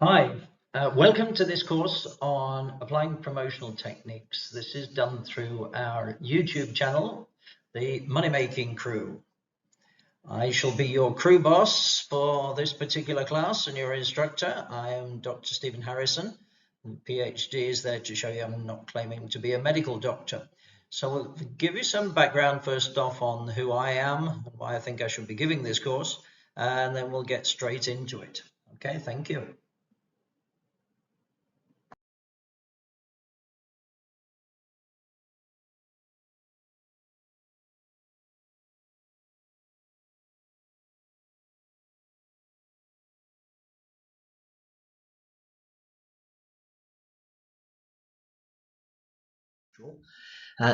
Hi, welcome to this course on applying promotional techniques. This is done through our YouTube channel, the Money Making Crew. I shall be your crew boss for this particular class and your instructor. I am Dr. Stephen Harrison. PhD is there to show you I'm not claiming to be a medical doctor. So we'll give you some background first off on who I am and why I think I should be giving this course, and then we'll get straight into it. Okay, thank you.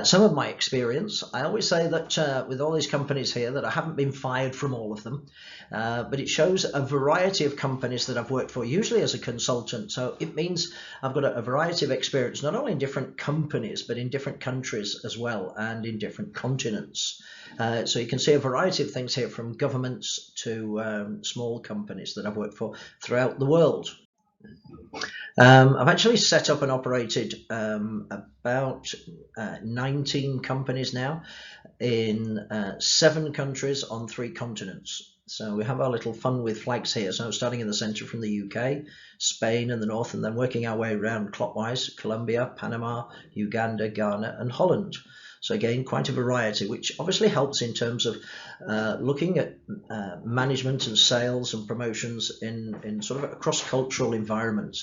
Some of my experience, I always say that with all these companies here that I haven't been fired from all of them, but it shows a variety of companies that I've worked for, usually as a consultant. So it means I've got a variety of experience, not only in different companies, but in different countries as well, and in different continents. So you can see a variety of things here, from governments to small companies that I've worked for throughout the world. I've actually set up and operated about 19 companies now in 7 countries on 3 continents. So we have our little fun with flags here. So starting in the center from the UK, Spain in the north, and then working our way around clockwise: Colombia, Panama, Uganda, Ghana, and Holland. So again, quite a variety, which obviously helps in terms of looking at management and sales and promotions in sort of a cross-cultural environment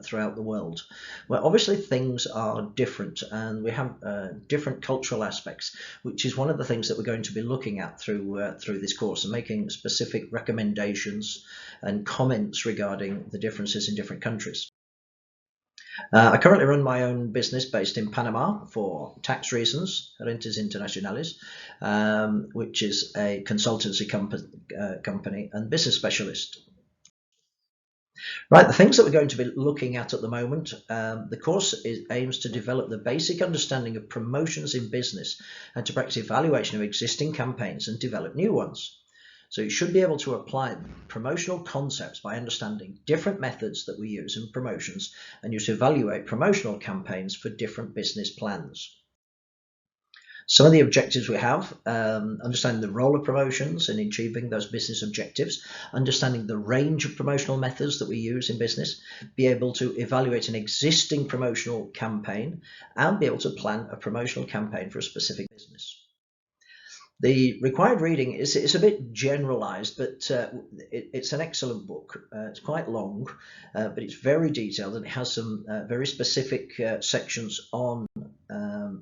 throughout the world, where obviously things are different and we have different cultural aspects, which is one of the things that we're going to be looking at through this course, and making specific recommendations and comments regarding the differences in different countries. I currently run my own business based in Panama for tax reasons, Rentes Internationales, which is a consultancy company and business specialist. Right, the things that we're going to be looking at the moment, the course aims to develop the basic understanding of promotions in business and to practice evaluation of existing campaigns and develop new ones. So you should be able to apply promotional concepts by understanding different methods that we use in promotions and use to evaluate promotional campaigns for different business plans. Some of the objectives we have: understanding the role of promotions in achieving those business objectives, understanding the range of promotional methods that we use in business, be able to evaluate an existing promotional campaign, and be able to plan a promotional campaign for a specific business. The required reading is a bit generalized, but it's an excellent book. It's quite long, but it's very detailed, and it has some very specific sections on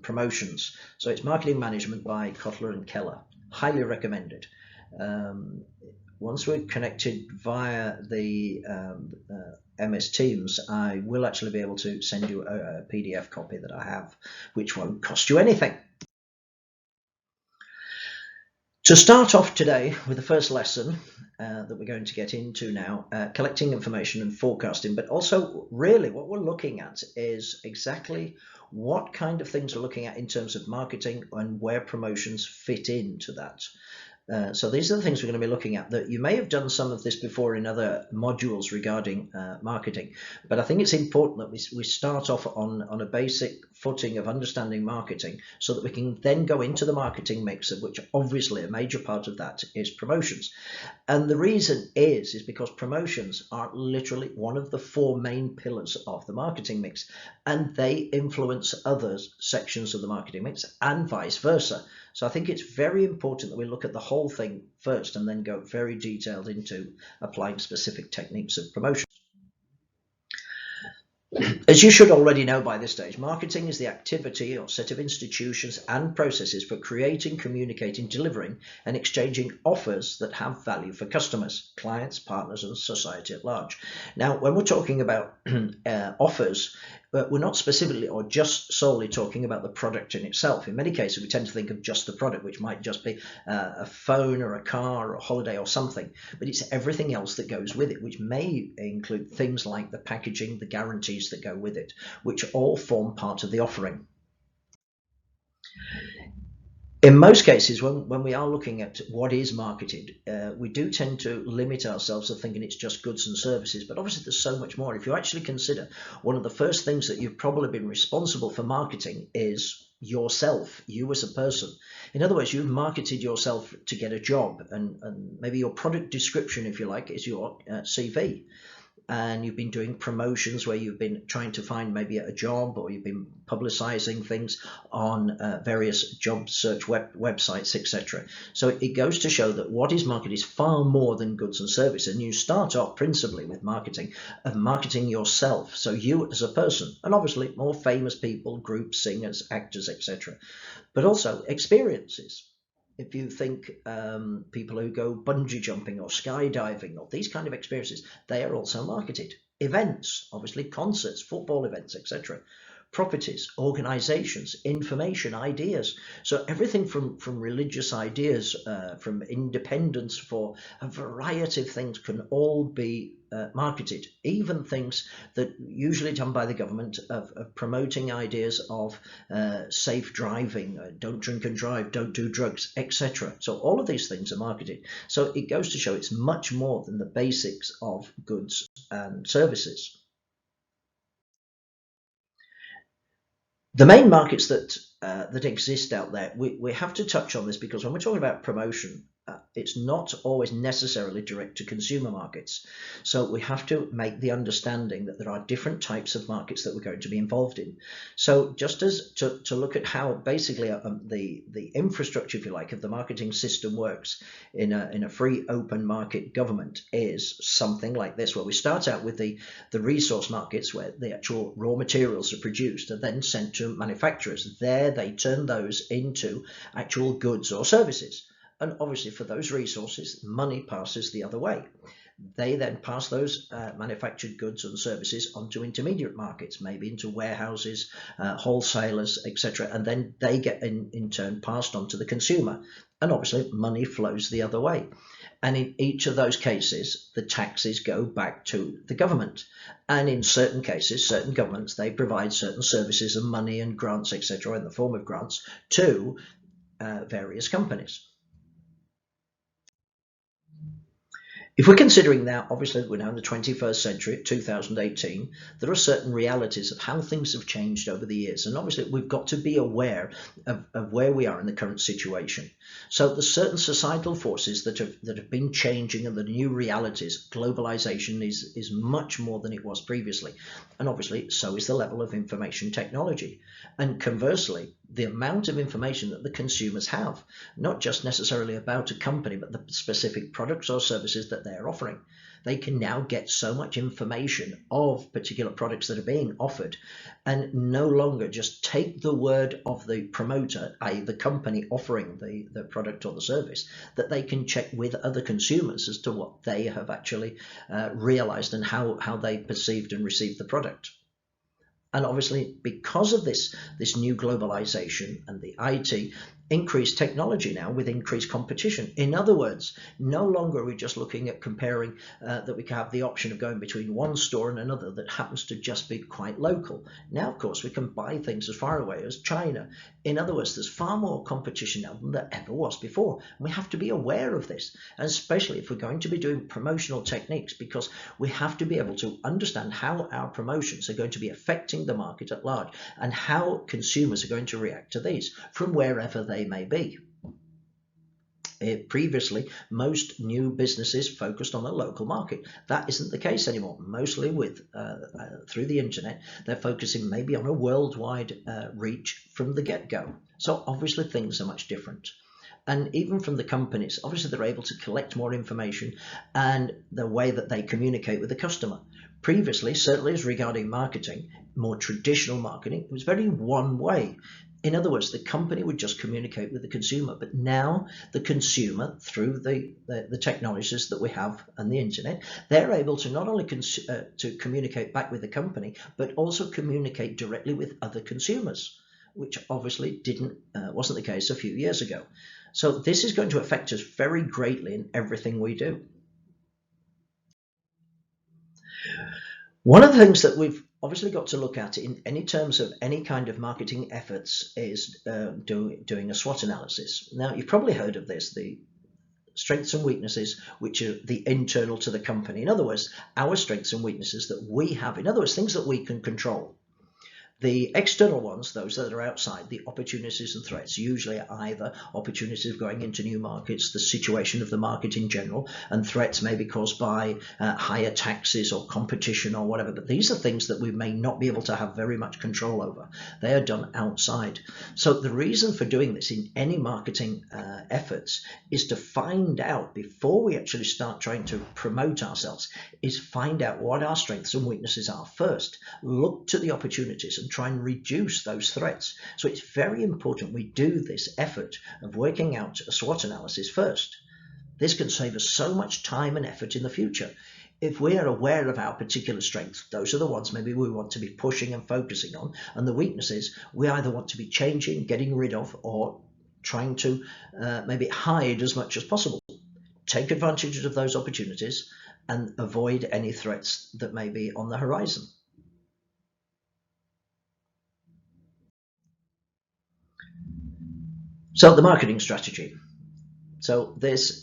promotions. So it's Marketing Management by Kotler and Keller. Highly recommended. Once we're connected via the MS Teams, I will actually be able to send you a PDF copy that I have, which won't cost you anything. To start off today with the first lesson that we're going to get into now, collecting information and forecasting, but also really what we're looking at is exactly what kind of things we're looking at in terms of marketing and where promotions fit into that. So these are the things we're going to be looking at. That you may have done some of this before in other modules regarding marketing, but I think it's important that we start off on a basic footing of understanding marketing, so that we can then go into the marketing mix, of which obviously a major part of that is promotions. And the reason is because promotions are literally one of the 4 main pillars of the marketing mix, and they influence other sections of the marketing mix and vice versa. So I think it's very important that we look at the whole thing first and then go very detailed into applying specific techniques of promotion. As you should already know by this stage, marketing is the activity or set of institutions and processes for creating, communicating, delivering, and exchanging offers that have value for customers, clients, partners, and society at large. Now, when we're talking about offers, we're not specifically or just solely talking about the product in itself. In many cases, we tend to think of just the product, which might just be a phone or a car or a holiday or something, but it's everything else that goes with it, which may include things like the packaging, the guarantees that go with it, which all form part of the offering. In most cases, when we are looking at what is marketed, we do tend to limit ourselves to thinking it's just goods and services. But obviously, there's so much more. If you actually consider one of the first things that you've probably been responsible for marketing is yourself, you as a person. In other words, you've marketed yourself to get a job, and maybe your product description, if you like, is your CV, and you've been doing promotions where you've been trying to find maybe a job, or you've been publicizing things on various job search websites, etc. So it goes to show that what is marketed is far more than goods and services. And you start off principally with marketing yourself, so you as a person, and obviously more famous people, groups, singers, actors, etc., but also experiences. If you think people who go bungee jumping or skydiving or these kind of experiences, they are also marketed. Events, obviously concerts, football events, etc. Properties, organizations, information, ideas. So everything from religious ideas, from independence, for a variety of things can all be marketed. Even things that usually done by the government of promoting ideas of safe driving, don't drink and drive, don't do drugs, etc. So all of these things are marketed. So it goes to show it's much more than the basics of goods and services. The main markets that exist out there, we have to touch on this, because when we're talking about promotion, it's not always necessarily direct to consumer markets. So we have to make the understanding that there are different types of markets that we're going to be involved in. So just as to look at how basically the infrastructure, if you like, of the marketing system works in a free open market government is something like this, where we start out with the resource markets, where the actual raw materials are produced and then sent to manufacturers. There they turn those into actual goods or services. And obviously for those resources, money passes the other way. They then pass those manufactured goods and services onto intermediate markets, maybe into warehouses, wholesalers, etc. And then they get in turn passed on to the consumer. And obviously money flows the other way. And in each of those cases, the taxes go back to the government. And in certain cases, certain governments, they provide certain services and money and grants, etc., in the form of grants to various companies. If we're considering now, obviously we're now in the 21st century, 2018, there are certain realities of how things have changed over the years. And obviously we've got to be aware of where we are in the current situation. So there's certain societal forces that have been changing, and the new realities. Globalization is much more than it was previously. And obviously so is the level of information technology. And conversely, the amount of information that the consumers have, not just necessarily about a company, but the specific products or services that they're offering. They can now get so much information of particular products that are being offered, and no longer just take the word of the promoter, i.e. the company offering the product or the service, that they can check with other consumers as to what they have actually realized and how they perceived and received the product. And obviously, because of this new globalization and the IT, increased technology now with increased competition. In other words, no longer are we just looking at comparing that we can have the option of going between one store and another that happens to just be quite local. Now, of course, we can buy things as far away as China. In other words, there's far more competition now than there ever was before. We have to be aware of this, and especially if we're going to be doing promotional techniques, because we have to be able to understand how our promotions are going to be affecting the market at large, and how consumers are going to react to these from wherever they may be. Previously, most new businesses focused on a local market. That isn't the case anymore. Mostly through the internet, they're focusing maybe on a worldwide reach from the get-go. So obviously things are much different. And even from the companies, obviously they're able to collect more information and the way that they communicate with the customer. Previously, certainly as regarding marketing, more traditional marketing, it was very one way. In other words, the company would just communicate with the consumer, but now the consumer, through the technologies that we have and the internet, they're able to not only to communicate back with the company, but also communicate directly with other consumers, which obviously wasn't the case a few years ago. So this is going to affect us very greatly in everything we do. One of the things that we've obviously got to look at in any terms of any kind of marketing efforts is doing a SWOT analysis. Now, you've probably heard of this, the strengths and weaknesses, which are the internal to the company. In other words, our strengths and weaknesses that we have. In other words, things that we can control. The external ones, those that are outside, the opportunities and threats, usually are either opportunities of going into new markets, the situation of the market in general, and threats may be caused by higher taxes or competition or whatever. But these are things that we may not be able to have very much control over. They are done outside. So the reason for doing this in any marketing efforts is to find out, before we actually start trying to promote ourselves, is find out what our strengths and weaknesses are first. Look to the opportunities and try and reduce those threats. So it's very important we do this effort of working out a SWOT analysis first. This can save us so much time and effort in the future. If we are aware of our particular strengths, those are the ones maybe we want to be pushing and focusing on, and the weaknesses we either want to be changing, getting rid of, or trying to maybe hide as much as possible. Take advantage of those opportunities and avoid any threats that may be on the horizon. So the marketing strategy. So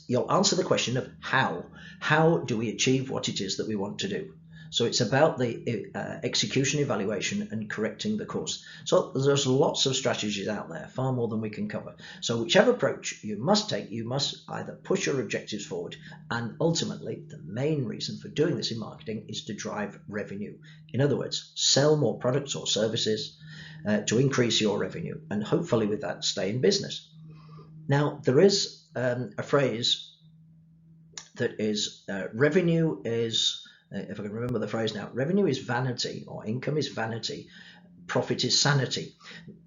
you'll answer the question of how. How do we achieve what it is that we want to do? So it's about the execution, evaluation, and correcting the course. So there's lots of strategies out there, far more than we can cover. So whichever approach you must take, you must either push your objectives forward, and ultimately the main reason for doing this in marketing is to drive revenue. In other words, sell more products or services to increase your revenue, and hopefully with that stay in business. Now, there is a phrase that is revenue is, if I can remember the phrase now, revenue is vanity, or income is vanity, profit is sanity.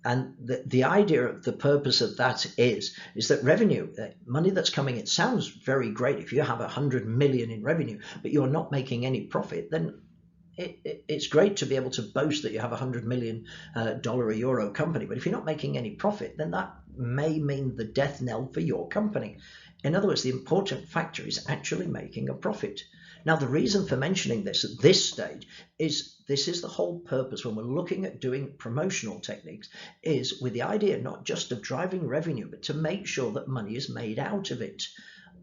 And the idea of the purpose of that is that revenue, money that's coming in, sounds very great. If you have 100 million in revenue, but you're not making any profit, then it's great to be able to boast that you have $100 million or euro company, but if you're not making any profit, then that may mean the death knell for your company. In other words, the important factor is actually making a profit. Now, the reason for mentioning this at this stage is this is the whole purpose when we're looking at doing promotional techniques, is with the idea not just of driving revenue, but to make sure that money is made out of it.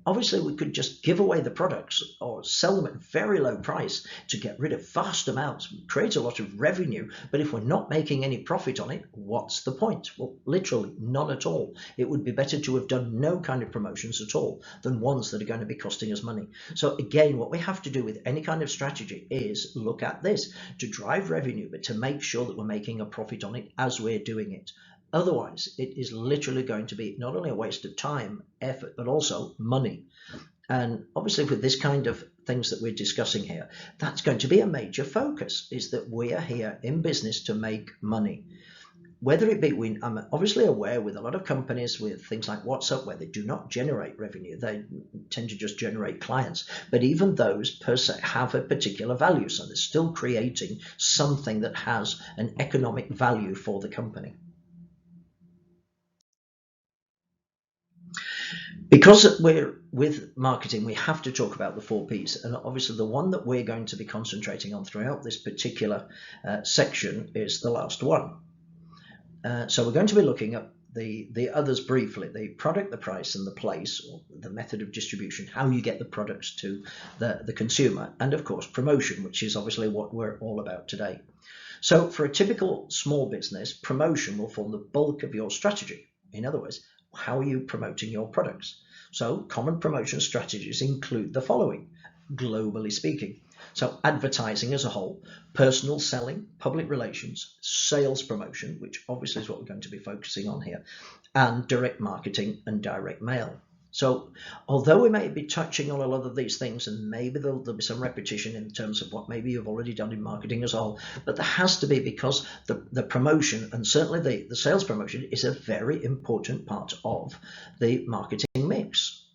Obviously, we could just give away the products or sell them at a very low price to get rid of vast amounts, create a lot of revenue. But if we're not making any profit on it, what's the point? Well, literally none at all. It would be better to have done no kind of promotions at all than ones that are going to be costing us money. So again, what we have to do with any kind of strategy is look at this to drive revenue, but to make sure that we're making a profit on it as we're doing it. Otherwise, it is literally going to be not only a waste of time, effort, but also money. And obviously with this kind of things that we're discussing here, that's going to be a major focus, is that we are here in business to make money. Whether it be, I'm obviously aware with a lot of companies with things like WhatsApp where they do not generate revenue, they tend to just generate clients. But even those per se have a particular value, so they're still creating something that has an economic value for the company. Because we're with marketing, we have to talk about the 4 Ps, and obviously the one that we're going to be concentrating on throughout this particular section is the last one. So we're going to be looking at the others briefly: the product, the price, and the place, or the method of distribution, how you get the products to the consumer, and of course promotion, which is obviously what we're all about today. So for a typical small business, promotion will form the bulk of your strategy. In other words, how are you promoting your products? So common promotion strategies include the following, globally speaking. So advertising as a whole, personal selling, public relations, sales promotion, which obviously is what we're going to be focusing on here, and direct marketing and direct mail. So although we may be touching on a lot of these things, and maybe there'll be some repetition in terms of what maybe you've already done in marketing as a whole, but there has to be, because the promotion, and certainly the sales promotion, is a very important part of the marketing mix.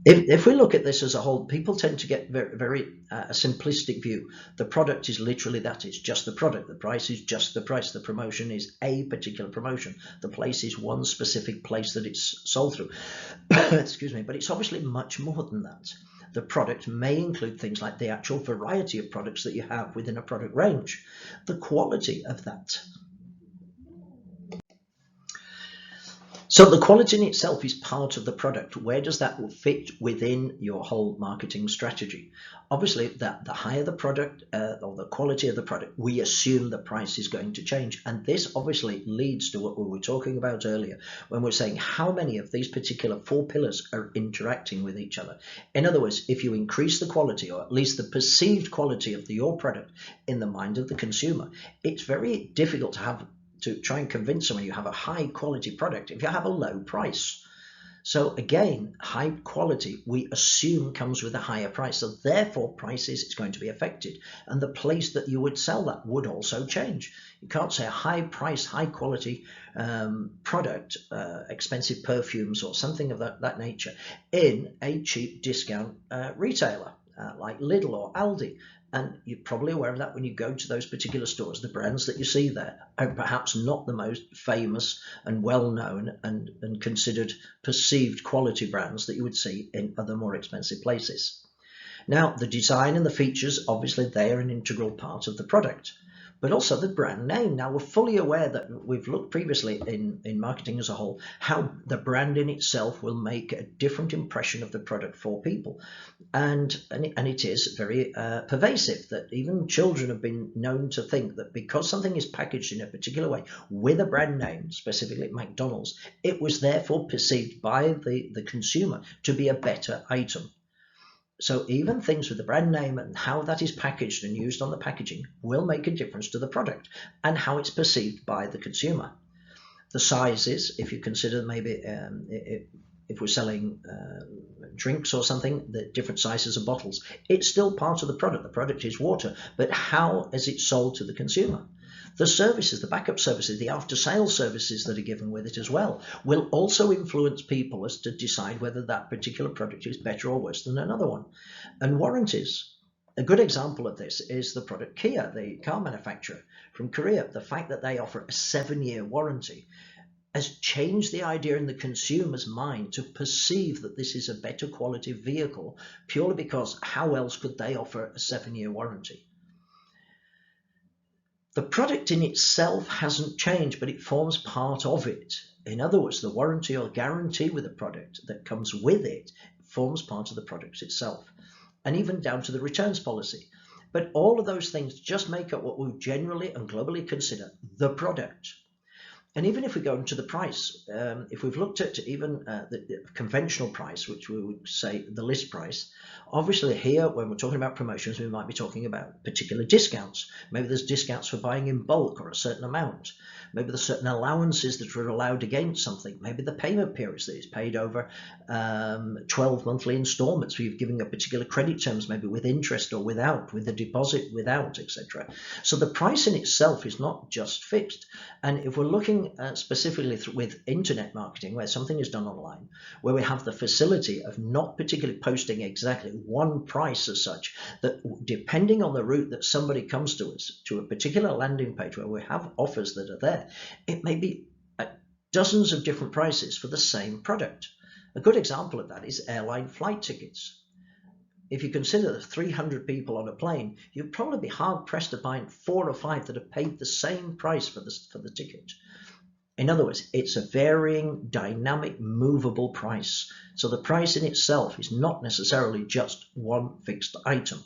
If we look at this as a whole, people tend to get very a simplistic view. The product is literally that, it's just the product. The price is just the price. The promotion is a particular promotion. The place is one specific place that it's sold through. Excuse me, but it's obviously much more than that. The product may include things like the actual variety of products that you have within a product range, the quality of that. So the quality in itself is part of the product. Where does that fit within your whole marketing strategy? Obviously, that the higher the product or the quality of the product, we assume the price is going to change. And this obviously leads to what we were talking about earlier when we're saying how many of these particular 4 pillars are interacting with each other. In other words, if you increase the quality, or at least the perceived quality of your product in the mind of the consumer, it's very difficult to try and convince someone you have a high quality product if you have a low price. So again, high quality we assume comes with a higher price, so therefore prices is going to be affected, and the place that you would sell that would also change. You can't say a high price, high quality product, expensive perfumes or something of that nature in a cheap discount retailer like Lidl or Aldi. And you're probably aware of that when you go to those particular stores. The brands that you see there are perhaps not the most famous and well-known and considered perceived quality brands that you would see in other more expensive places. Now, the design and the features, obviously, they are an integral part of the product, but also the brand name. Now, we're fully aware that we've looked previously in marketing as a whole, how the brand in itself will make a different impression of the product for people. And it is very pervasive that even children have been known to think that because something is packaged in a particular way with a brand name, specifically McDonald's, it was therefore perceived by the consumer to be a better item. So even things with the brand name and how that is packaged and used on the packaging will make a difference to the product and how it's perceived by the consumer. The sizes, if you consider maybe if we're selling drinks or something, the different sizes of bottles, it's still part of the product. The product is water, but how is it sold to the consumer? The services, the backup services, the after-sales services that are given with it as well will also influence people as to decide whether that particular product is better or worse than another one. And warranties. A good example of this is the product Kia, the car manufacturer from Korea. The fact that they offer a 7-year warranty has changed the idea in the consumer's mind to perceive that this is a better quality vehicle purely because how else could they offer a 7-year warranty? The product in itself hasn't changed, but it forms part of it. In other words, the warranty or guarantee with the product that comes with it forms part of the product itself, and even down to the returns policy. But all of those things just make up what we generally and globally consider the product. And even if we go into the price, if we've looked at even the conventional price, which we would say the list price, obviously here when we're talking about promotions, we might be talking about particular discounts. Maybe there's discounts for buying in bulk or a certain amount. Maybe there's certain allowances that are allowed against something. Maybe the payment periods that is paid over 12 monthly installments, where you're giving a particular credit terms, maybe with interest or without, with the deposit without, etc. So the price in itself is not just fixed. And if we're looking specifically with internet marketing, where something is done online, where we have the facility of not particularly posting exactly one price as such, that depending on the route that somebody comes to us, to a particular landing page where we have offers that are there, it may be dozens of different prices for the same product. A good example of that is airline flight tickets. If you consider the 300 people on a plane, you'd probably be hard pressed to find 4 or 5 that have paid the same price for the ticket. In other words, it's a varying, dynamic, movable price. So the price in itself is not necessarily just one fixed item.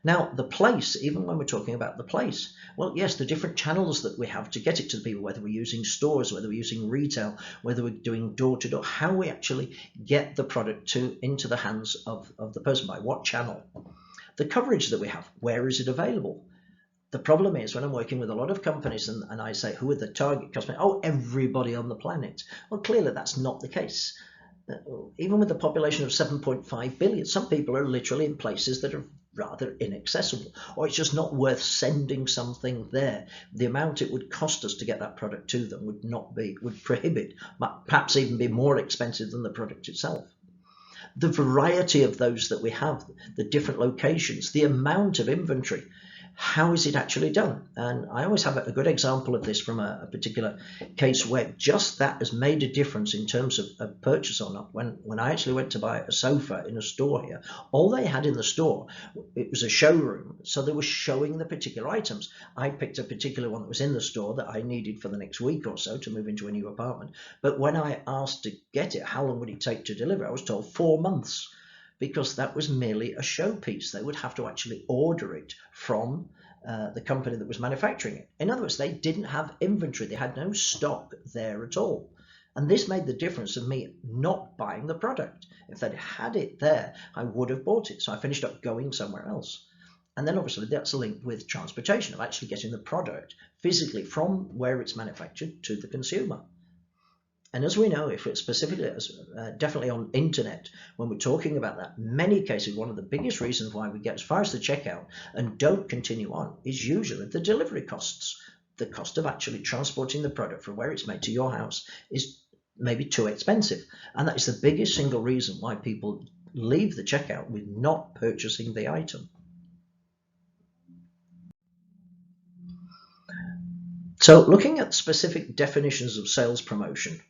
Now, the place, even when we're talking about the place, well, yes, the different channels that we have to get it to the people, whether we're using stores, whether we're using retail, whether we're doing door-to-door, how we actually get the product into the hands of the person, by what channel. The coverage that we have, where is it available? The problem is when I'm working with a lot of companies and I say, who are the target customers? Oh, everybody on the planet. Well, clearly that's not the case. Even with a population of 7.5 billion, some people are literally in places that are rather inaccessible, or it's just not worth sending something there. The amount it would cost us to get that product to them would prohibit, perhaps even be more expensive than the product itself. The variety of those that we have, the different locations, the amount of inventory. how is it actually done? And I always have a good example of this from a particular case where just that has made a difference in terms of purchase or not. When I actually went to buy a sofa in a store here, all they had in the store, it was a showroom, so they were showing the particular items. I picked a particular one that was in the store that I needed for the next week or so to move into a new apartment. But when I asked to get it, how long would it take to deliver, I was told 4 months, because that was merely a showpiece. They would have to actually order it from the company that was manufacturing it. In other words, they didn't have inventory. They had no stock there at all. And this made the difference of me not buying the product. If they'd had it there, I would have bought it. So I finished up going somewhere else. And then obviously that's linked with transportation, of actually getting the product physically from where it's manufactured to the consumer. And as we know, if it's specifically, definitely on internet, when we're talking about that, many cases, one of the biggest reasons why we get as far as the checkout and don't continue on is usually the delivery costs. The cost of actually transporting the product from where it's made to your house is maybe too expensive. And that is the biggest single reason why people leave the checkout with not purchasing the item. So looking at specific definitions of sales promotion,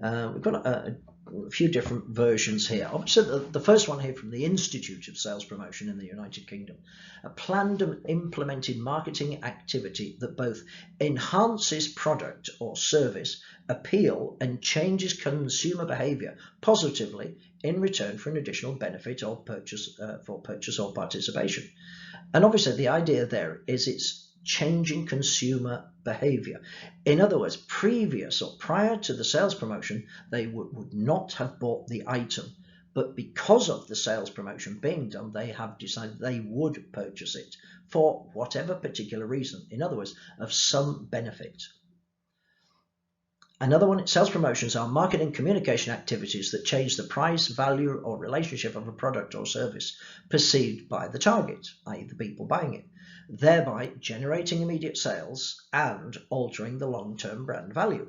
we've got a few different versions here. Obviously, the first one here from the Institute of Sales Promotion in the United Kingdom, a planned and implemented marketing activity that both enhances product or service appeal and changes consumer behavior positively in return for an additional benefit or purchase or participation. And obviously, the idea there is it's changing consumer behavior. In other words, previous or prior to the sales promotion, they would not have bought the item, but because of the sales promotion being done, they have decided they would purchase it for whatever particular reason. In other words, of some benefit. Another one, sales promotions are marketing communication activities that change the price, value, or relationship of a product or service perceived by the target, i.e. the people buying it, thereby generating immediate sales and altering the long-term brand value.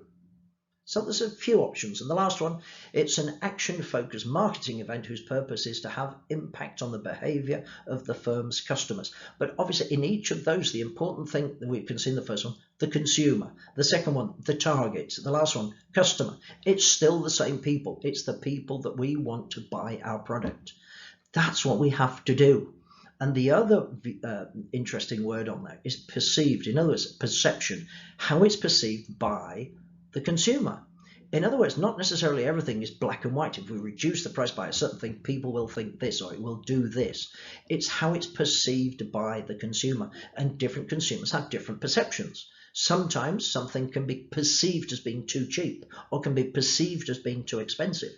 So there's a few options. And the last one, it's an action-focused marketing event whose purpose is to have impact on the behavior of the firm's customers. But obviously in each of those, the important thing that we can see in the first one, the consumer. The second one, the target. The last one, customer. It's still the same people. It's the people that we want to buy our product. That's what we have to do. And the other interesting word on that is perceived. In other words, perception, how it's perceived by the consumer. In other words, not necessarily everything is black and white. If we reduce the price by a certain thing, people will think this or it will do this. It's how it's perceived by the consumer, and different consumers have different perceptions. Sometimes something can be perceived as being too cheap or can be perceived as being too expensive.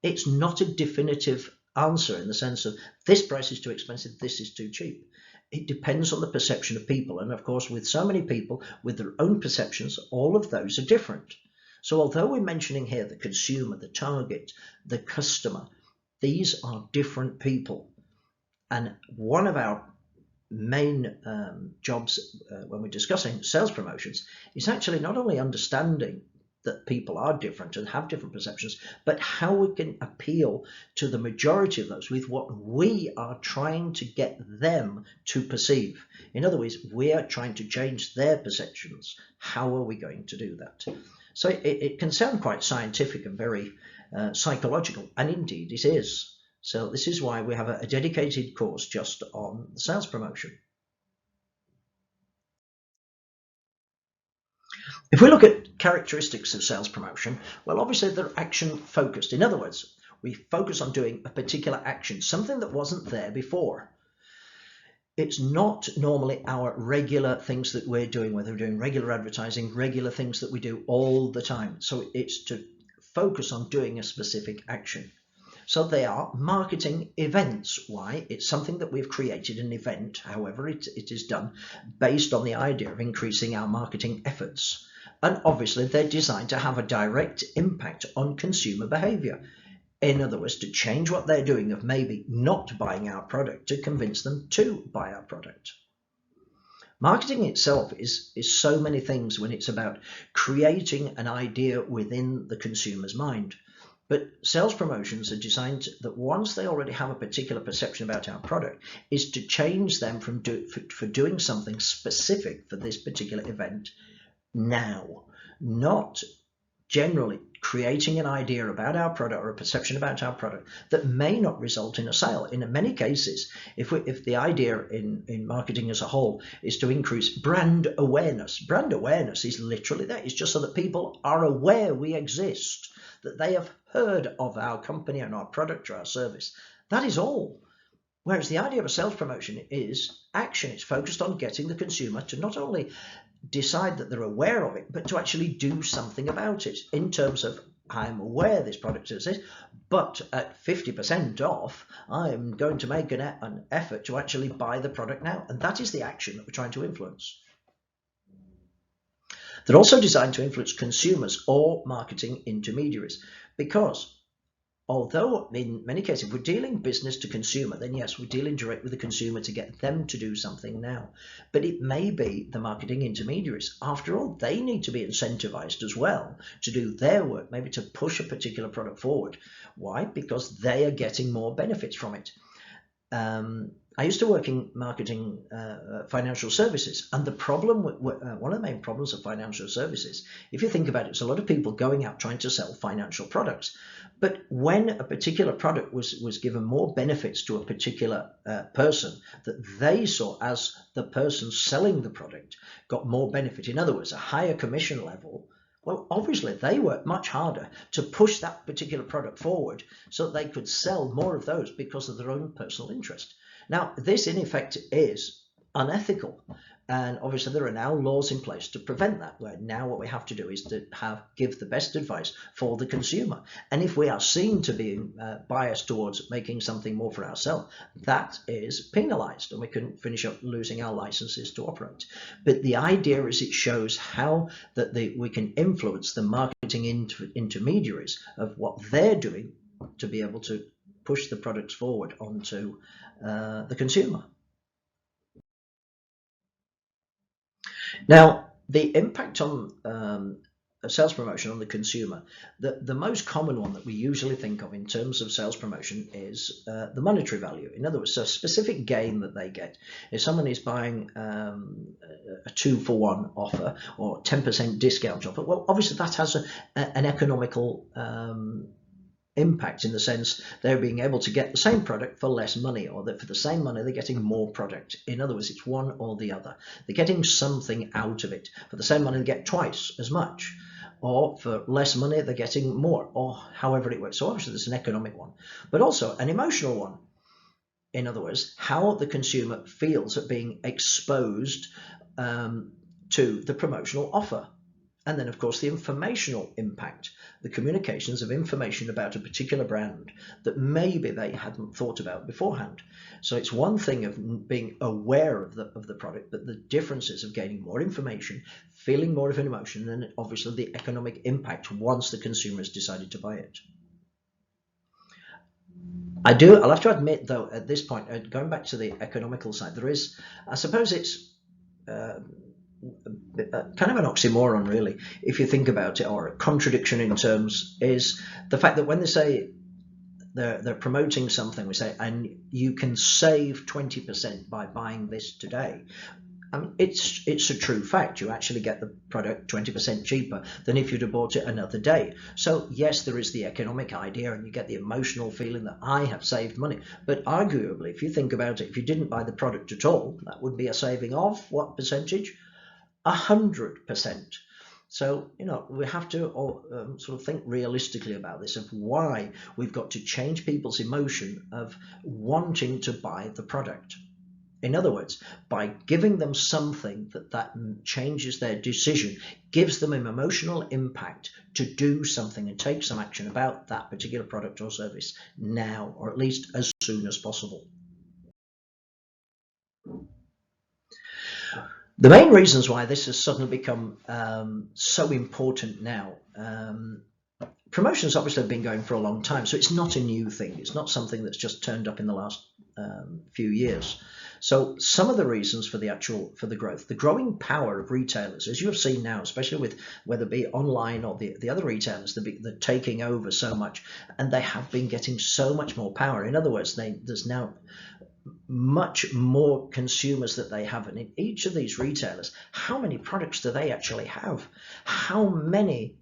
It's not a definitive answer in the sense of this price is too expensive, this is too cheap. It depends on the perception of people. And of course, with so many people with their own perceptions, all of those are different. So although we're mentioning here the consumer, the target, the customer, these are different people. And one of our main jobs when we're discussing sales promotions is actually not only understanding that people are different and have different perceptions, but how we can appeal to the majority of those with what we are trying to get them to perceive. In other words, we are trying to change their perceptions. How are we going to do that? So it can sound quite scientific and very psychological, and indeed it is. So this is why we have a dedicated course just on sales promotion. If we look at characteristics of sales promotion, well, obviously they're action focused. In other words, we focus on doing a particular action, something that wasn't there before. It's not normally our regular things that we're doing, whether we're doing regular advertising, regular things that we do all the time. So it's to focus on doing a specific action. So they are marketing events. Why? It's something that we've created, an event, however it is done, based on the idea of increasing our marketing efforts. And obviously they're designed to have a direct impact on consumer behavior. In other words, to change what they're doing of maybe not buying our product to convince them to buy our product. Marketing itself is so many things when it's about creating an idea within the consumer's mind. But sales promotions are designed that once they already have a particular perception about our product, is to change them from for doing something specific for this particular event now, not generally creating an idea about our product or a perception about our product that may not result in a sale. In many cases, if the idea in marketing as a whole is to increase brand awareness is literally that. It's just so that people are aware we exist, that they have heard of our company and our product or our service. That is all. Whereas the idea of a sales promotion is action. It's focused on getting the consumer to not only decide that they're aware of it, but to actually do something about it in terms of, I'm aware this product exists, but at 50% off, I'm going to make an effort to actually buy the product now. And that is the action that we're trying to influence. They're also designed to influence consumers or marketing intermediaries, because although in many cases, if we're dealing business to consumer, then yes, we're dealing direct with the consumer to get them to do something now. But it may be the marketing intermediaries. After all, they need to be incentivized as well to do their work, maybe to push a particular product forward. Why? Because they are getting more benefits from it. I used to work in marketing financial services, and the problem, one of the main problems of financial services, if you think about it, it's a lot of people going out trying to sell financial products. But when a particular product was given more benefits to a particular person that they saw as the person selling the product got more benefit, in other words, a higher commission level, well, obviously they worked much harder to push that particular product forward so that they could sell more of those because of their own personal interest. Now, this in effect is unethical. And obviously there are now laws in place to prevent that, where now what we have to do is to give the best advice for the consumer. And if we are seen to be biased towards making something more for ourselves, that is penalized, and we can finish up losing our licenses to operate. But the idea is it shows how that we can influence the marketing intermediaries of what they're doing to be able to push the products forward onto the consumer. Now, the impact on a sales promotion on the consumer, the most common one that we usually think of in terms of sales promotion is the monetary value. In other words, a specific gain that they get. If someone is buying a 2-for-1 offer or 10% discount offer, well, obviously that has an economical impact, in the sense they're being able to get the same product for less money, or that for the same money they're getting more product. In other words, it's one or the other. They're getting something out of it. For the same money they get twice as much, or for less money they're getting more, or however it works. So obviously there's an economic one, but also an emotional one. In other words, how the consumer feels at being exposed to the promotional offer. And then, of course, the informational impact, the communications of information about a particular brand that maybe they hadn't thought about beforehand. So it's one thing of being aware of the product, but the differences of gaining more information, feeling more of an emotion, and obviously the economic impact once the consumer has decided to buy it. I'll have to admit, though, at this point, going back to the economical side, there is, I suppose it's kind of an oxymoron, really, if you think about it, or a contradiction in terms, is the fact that when they say they're promoting something, we say, and you can save 20% by buying this today. I mean, it's a true fact. You actually get the product 20% cheaper than if you'd have bought it another day. So yes, there is the economic idea, and you get the emotional feeling that I have saved money. But arguably, if you think about it, if you didn't buy the product at all, that would be a saving of what percentage? 100%. So, we have to sort of think realistically about this, of why we've got to change people's emotion of wanting to buy the product. In other words, by giving them something that changes their decision, gives them an emotional impact to do something and take some action about that particular product or service now, or at least as soon as possible. The main reasons why this has suddenly become so important now, promotions obviously have been going for a long time, so it's not a new thing. It's not something that's just turned up in the last few years. So some of the reasons for the growth, the growing power of retailers, as you have seen now, especially with whether it be online or the other retailers, they're taking over so much, and they have been getting so much more power. In other words, there's now much more consumers that they have, and in each of these retailers, how many products do they actually have? How many?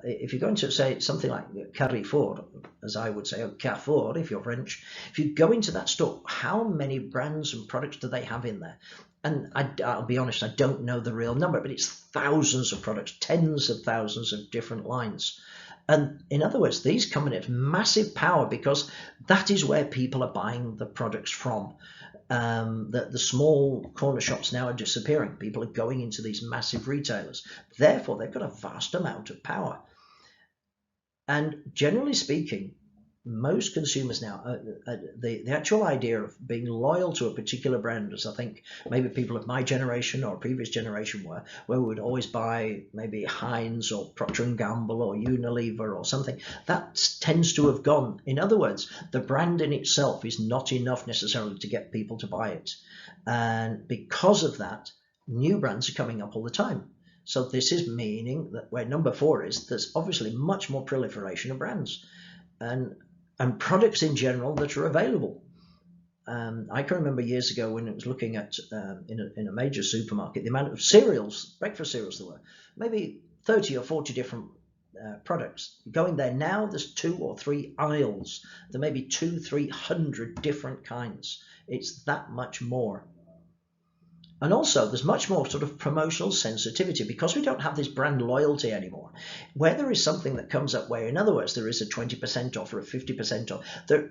If you're going to say something like Carrefour, as I would say, or Carrefour if you're French, if you go into that store, how many brands and products do they have in there? And I'll be honest, I don't know the real number, but it's thousands of products, tens of thousands of different lines. And in other words, these companies have massive power because that is where people are buying the products from. The small corner shops now are disappearing. People are going into these massive retailers. Therefore, they've got a vast amount of power. And generally speaking, most consumers now, the actual idea of being loyal to a particular brand, as I think maybe people of my generation or previous generation were, where we would always buy maybe Heinz or Procter and Gamble or Unilever or something, that tends to have gone. In other words, the brand in itself is not enough necessarily to get people to buy it. And because of that, new brands are coming up all the time. So this is meaning that where number 4 is, there's obviously much more proliferation of brands and products in general that are available. I can remember years ago when it was looking at in a major supermarket, the amount of cereals, breakfast cereals there were, maybe 30 or 40 different products. Going there now, there's 2 or 3 aisles. There may be 200-300 different kinds. It's that much more. And also, there's much more sort of promotional sensitivity because we don't have this brand loyalty anymore. Where there is something that comes up where, in other words, there is a 20% off or a 50% off,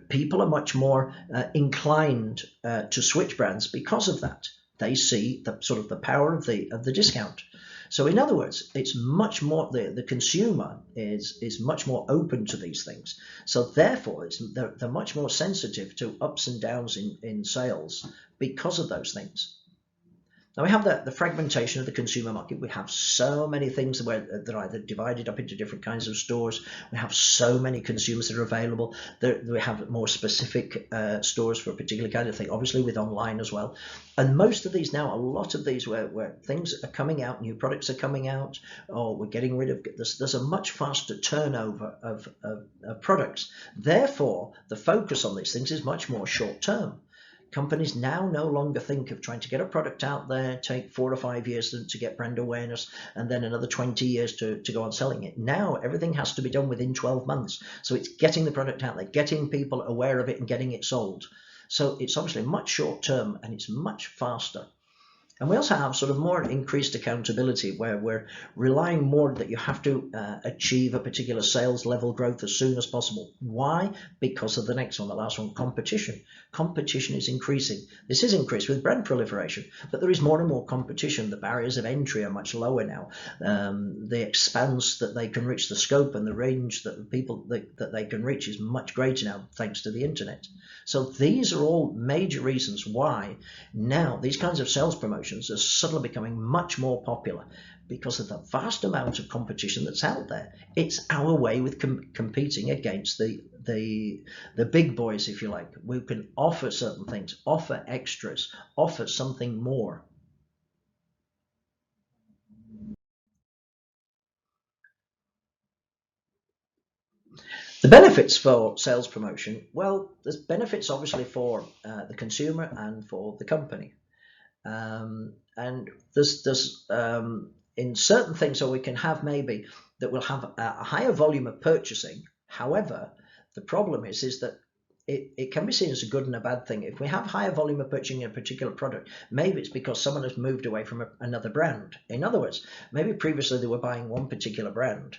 people are much more inclined to switch brands because of that. They see the sort of the power of the discount. So in other words, it's much more, the consumer is much more open to these things. So therefore, they're much more sensitive to ups and downs in sales because of those things. Now we have the fragmentation of the consumer market. We have so many things that are either divided up into different kinds of stores. We have so many consumers that are available. We have more specific stores for a particular kind of thing, obviously with online as well. And most of these now, a lot of these where things are coming out, new products are coming out, or we're getting rid of, there's a much faster turnover of products. Therefore, the focus on these things is much more short term. Companies now no longer think of trying to get a product out there, take 4 or 5 years to get brand awareness, and then another 20 years to go on selling it. Now everything has to be done within 12 months. So it's getting the product out there, getting people aware of it and getting it sold. So it's obviously much short term and it's much faster. And we also have sort of more increased accountability where we're relying more that you have to achieve a particular sales level growth as soon as possible. Why? Because of the next one, the last one, competition. Competition is increasing. This is increased with brand proliferation, but there is more and more competition. The barriers of entry are much lower now. The expanse that they can reach, the scope and the range that people that they can reach is much greater now thanks to the internet. So these are all major reasons why now these kinds of sales promotions are suddenly becoming much more popular because of the vast amount of competition that's out there. It's our way with competing against the big boys, if you like. We can offer certain things, offer extras, offer something more. The benefits for sales promotion, well, there's benefits obviously for the consumer and for the company. And there's in certain things, so we can have maybe that will have a higher volume of purchasing. However, the problem is that it can be seen as a good and a bad thing. If we have higher volume of purchasing in a particular product, maybe it's because someone has moved away from another brand. In other words, maybe previously they were buying one particular brand.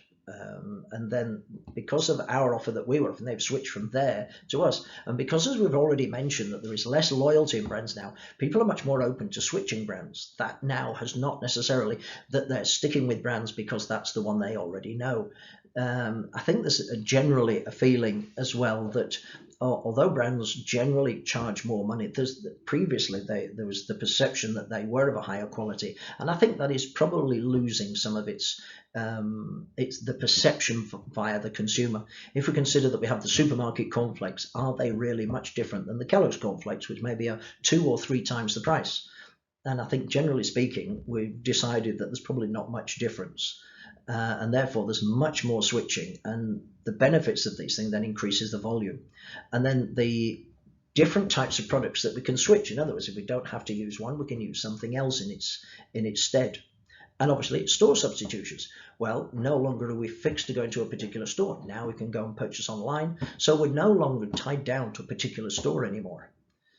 And then because of our offer that we were offering, they've switched from there to us. And because, as we've already mentioned, that there is less loyalty in brands now, people are much more open to switching brands. That now has not necessarily that they're sticking with brands because that's the one they already know. I think there's generally a feeling as well that although brands generally charge more money, previously there was the perception that they were of a higher quality, and I think that is probably losing some of it's the perception via the consumer. If we consider that we have the supermarket cornflakes, are they really much different than the Kellogg's cornflakes, which maybe are 2 or 3 times the price? And I think generally speaking, we've decided that there's probably not much difference. And therefore there's much more switching, and the benefits of these things then increases the volume. And then the different types of products that we can switch. In other words, if we don't have to use one, we can use something else in its stead. And obviously store substitutions. Well, no longer are we fixed to go into a particular store. Now we can go and purchase online. So we're no longer tied down to a particular store anymore.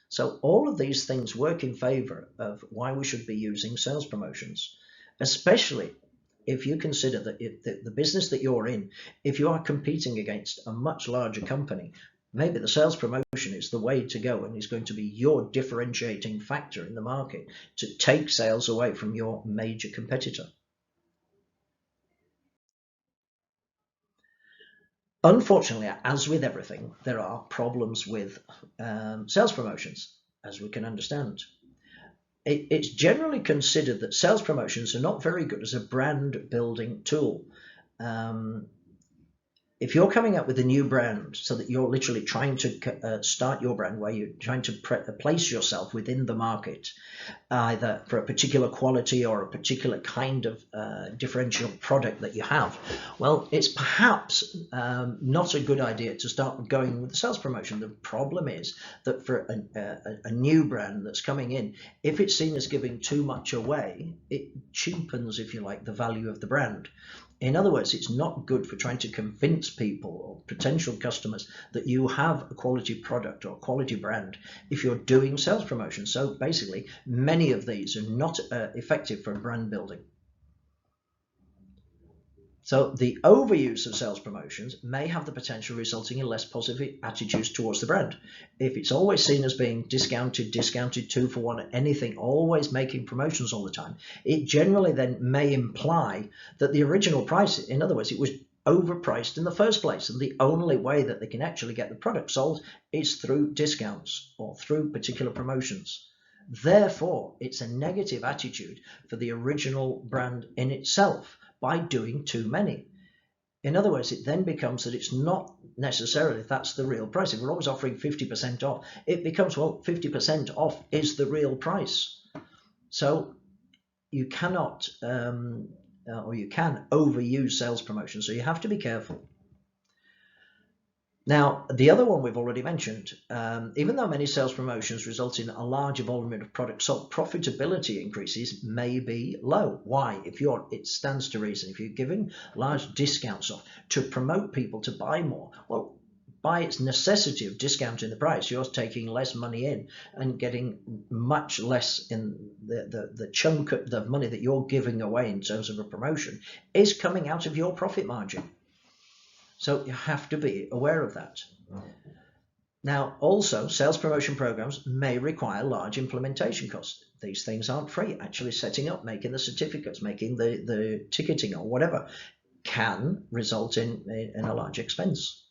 So all of these things work in favor of why we should be using sales promotions, especially if you consider that the business that you're in, if you are competing against a much larger company, maybe the sales promotion is the way to go and is going to be your differentiating factor in the market to take sales away from your major competitor. Unfortunately, as with everything, there are problems with sales promotions, as we can understand. It's generally considered that sales promotions are not very good as a brand building tool. Um, if you're coming up with a new brand, so that you're literally trying to start your brand where you're trying to place yourself within the market, either for a particular quality or a particular kind of differential product that you have, well, it's perhaps not a good idea to start going with the sales promotion. The problem is that for a new brand that's coming in, if it's seen as giving too much away, it cheapens, if you like, the value of the brand. In other words, it's not good for trying to convince people or potential customers that you have a quality product or a quality brand if you're doing sales promotion. So basically, many of these are not effective for brand building. So the overuse of sales promotions may have the potential resulting in less positive attitudes towards the brand. If it's always seen as being discounted, 2 for 1, anything, always making promotions all the time, it generally then may imply that the original price, in other words, it was overpriced in the first place, and the only way that they can actually get the product sold is through discounts or through particular promotions. Therefore, it's a negative attitude for the original brand in itself by doing too many. In other words, it then becomes that it's not necessarily that's the real price. If we're always offering 50% off, it becomes, well, 50% off is the real price. So you cannot, or you can overuse sales promotion. So you have to be careful. Now, the other one we've already mentioned, even though many sales promotions result in a larger volume of products sold, profitability increases may be low. Why? It stands to reason. If you're giving large discounts off to promote people to buy more, well, by its necessity of discounting the price, you're taking less money in and getting much less in the chunk of the money that you're giving away in terms of a promotion is coming out of your profit margin. So you have to be aware of that. Now, also, sales promotion programs may require large implementation costs. These things aren't free. Actually setting up, making the certificates, making the ticketing or whatever can result in a large expense.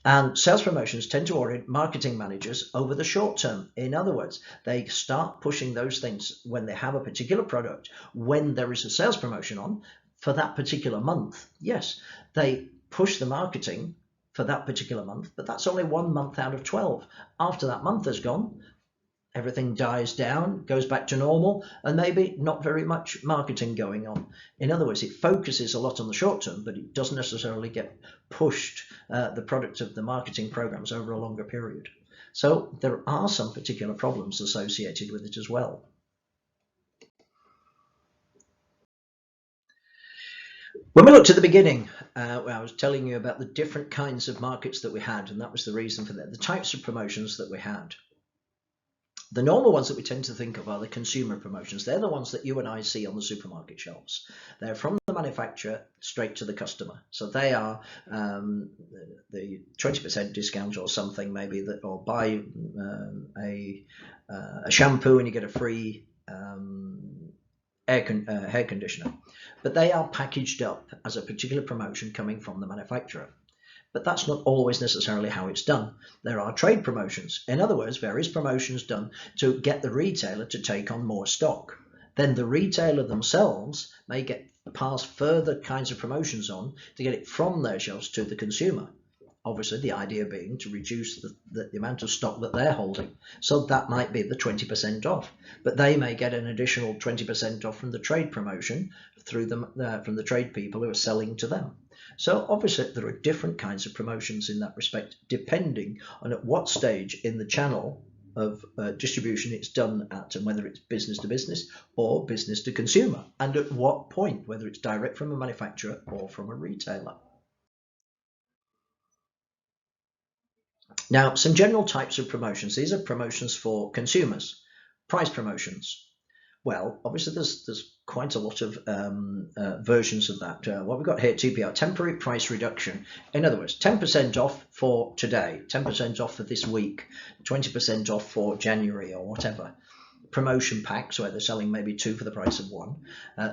And sales promotions tend to orient marketing managers over the short term. In other words, they start pushing those things when they have a particular product, when there is a sales promotion on, for that particular month. Yes, they push the marketing for that particular month, but that's only 1 month out of 12. After that month has gone, everything dies down, goes back to normal, and maybe not very much marketing going on. In other words, it focuses a lot on the short term, but it doesn't necessarily get pushed the product of the marketing programs over a longer period. So there are some particular problems associated with it as well. When we looked at the beginning, I was telling you about the different kinds of markets that we had, and that was the reason for that, the types of promotions that we had. The normal ones that we tend to think of are the consumer promotions. They're the ones that you and I see on the supermarket shelves. They're from the manufacturer straight to the customer. So they are the 20% discount or something maybe, that, or buy a shampoo and you get a free hair conditioner. But they are packaged up as a particular promotion coming from the manufacturer. but that's not always necessarily how it's done. There are trade promotions. In other words, various promotions done to get the retailer to take on more stock. Then the retailer themselves may get pass further kinds of promotions on to get it from their shelves to the consumer. Obviously, the idea being to reduce the amount of stock that they're holding. So that might be the 20% off, but they may get an additional 20% off from the trade promotion through them from the trade people who are selling to them. So obviously, there are different kinds of promotions in that respect, depending on at what stage in the channel of distribution it's done at, and whether it's business to business or business to consumer, and at what point, whether it's direct from a manufacturer or from a retailer. Now, some general types of promotions. These are promotions for consumers. Price promotions. Well, obviously there's quite a lot of versions of that. What we've got here, TPR, temporary price reduction. In other words, 10% off for today, 10% off for this week, 20% off for January or whatever. Promotion packs where they're selling maybe two for the price of one,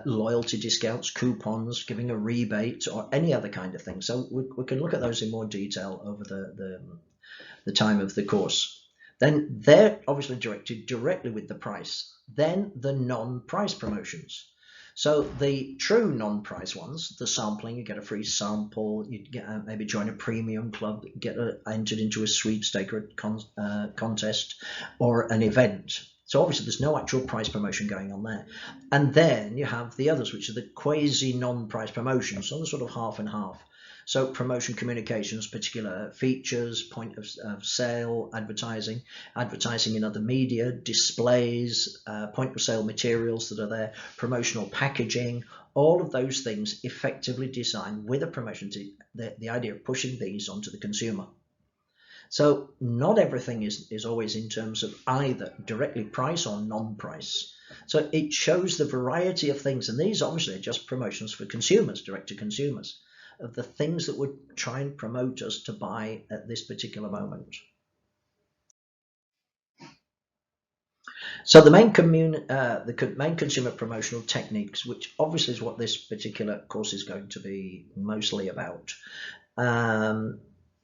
loyalty discounts, coupons, giving a rebate, or any other kind of thing. So we can look at those in more detail over the time of the course. Then they're obviously directed directly with the price. Then the non-price promotions. So the true non-price ones, the sampling, you get a free sample, you get maybe join a premium club, get entered into a sweepstake or a contest or an event. So obviously there's no actual price promotion going on there. And then you have the others, which are the quasi non-price promotions, so the sort of half and half. So promotion communications, particular features, point of sale, advertising in other media, displays, point of sale materials that are there, promotional packaging, all of those things effectively designed with a promotion to the idea of pushing these onto the consumer. So not everything is always in terms of either directly price or non-price. So it shows the variety of things, and these obviously are just promotions for consumers, direct to consumers, of the things that would try and promote us to buy at this particular moment. So the main consumer promotional techniques, which obviously is what this particular course is going to be mostly about,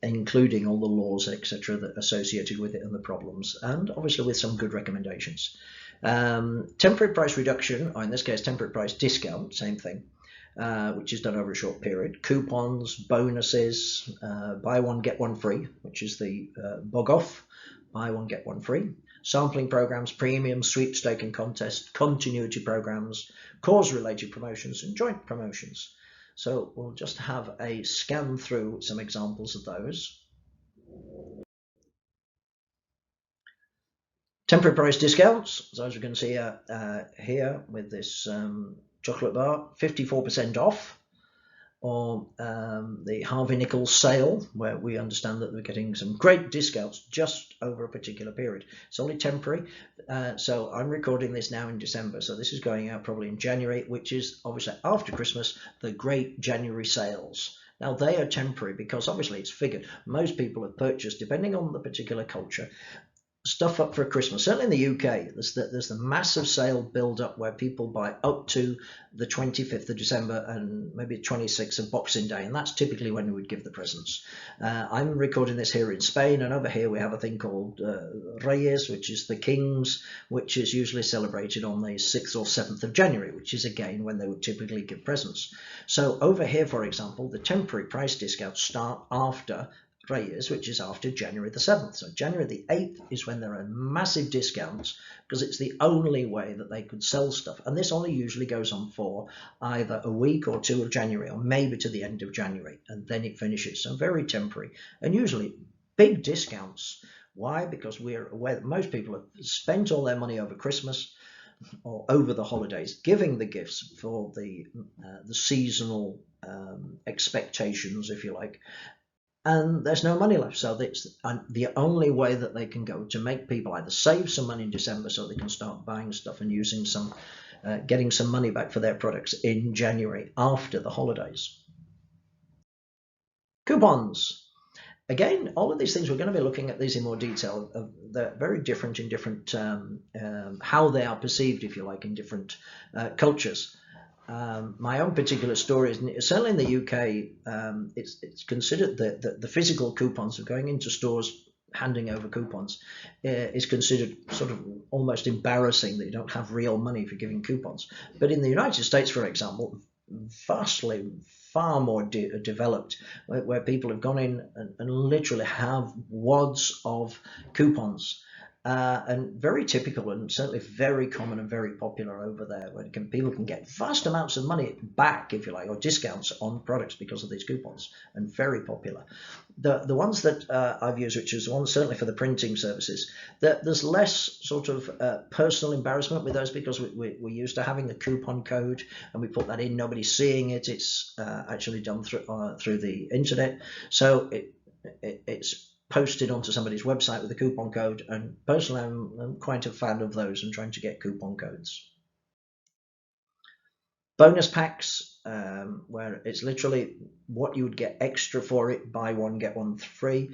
including all the laws, etc., that are associated with it and the problems, and obviously with some good recommendations. Temporary price reduction, or in this case, temporary price discount, same thing. Which is done over a short period. Coupons, bonuses, buy one, get one free, which is the bug off, buy one, get one free. Sampling programs, premium, sweepstake and contest, continuity programs, cause-related promotions, and joint promotions. So we'll just have a scan through some examples of those. Temporary price discounts, so as we can see here with this chocolate bar, 54% off, or the Harvey Nichols sale, where we understand that they're getting some great discounts just over a particular period. It's only temporary, so I'm recording this now in December, so this is going out probably in January, which is obviously after Christmas, the great January sales. Now they are temporary because obviously it's figured most people have purchased, depending on the particular culture, stuff up for Christmas. Certainly in the UK, there's the massive sale build up where people buy up to the 25th of December and maybe 26th of Boxing Day, and that's typically when we would give the presents. I'm recording this here in Spain, and over here we have a thing called Reyes, which is the Kings, which is usually celebrated on the 6th or 7th of January, which is again when they would typically give presents. So over here, for example, the temporary price discounts start after Reyes, which is after January the 7th. So January the 8th is when there are massive discounts because it's the only way that they could sell stuff. And this only usually goes on for either a week or two of January, or maybe to the end of January, and then it finishes. So very temporary, and usually big discounts. Why? Because we're aware that most people have spent all their money over Christmas or over the holidays, giving the gifts for the seasonal expectations, if you like, and there's no money left. So that's the only way that they can go to make people either save some money in December so they can start buying stuff and using some, getting some money back for their products in January after the holidays. Coupons. Again, all of these things, we're going to be looking at these in more detail. They're very different in different, how they are perceived, if you like, in different cultures. my own particular story is certainly in the UK. It's considered that the physical coupons of going into stores handing over coupons is considered sort of almost embarrassing that you don't have real money for giving coupons. But in the United States, for example, vastly far more developed, where people have gone in and literally have wads of coupons. And very typical and certainly very common and very popular over there, where people can get vast amounts of money back, if you like, or discounts on products because of these coupons, and very popular. The ones that I've used, which is the ones certainly for the printing services, there's less sort of personal embarrassment with those, because we're used to having a coupon code and we put that in, nobody's seeing it, it's actually done through the internet, so it's posted onto somebody's website with a coupon code, and personally I'm quite a fan of those and trying to get coupon codes. Bonus packs, where it's literally what you would get extra for it, buy one get one free,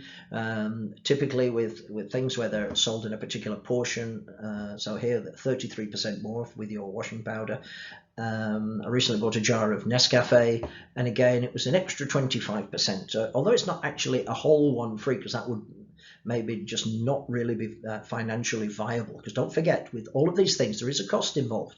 typically with things where they're sold in a particular portion. So here 33% more with your washing powder. I recently bought a jar of Nescafe, and again it was an extra 25%, although it's not actually a whole one free, because that would maybe just not really be financially viable, because don't forget, with all of these things there is a cost involved.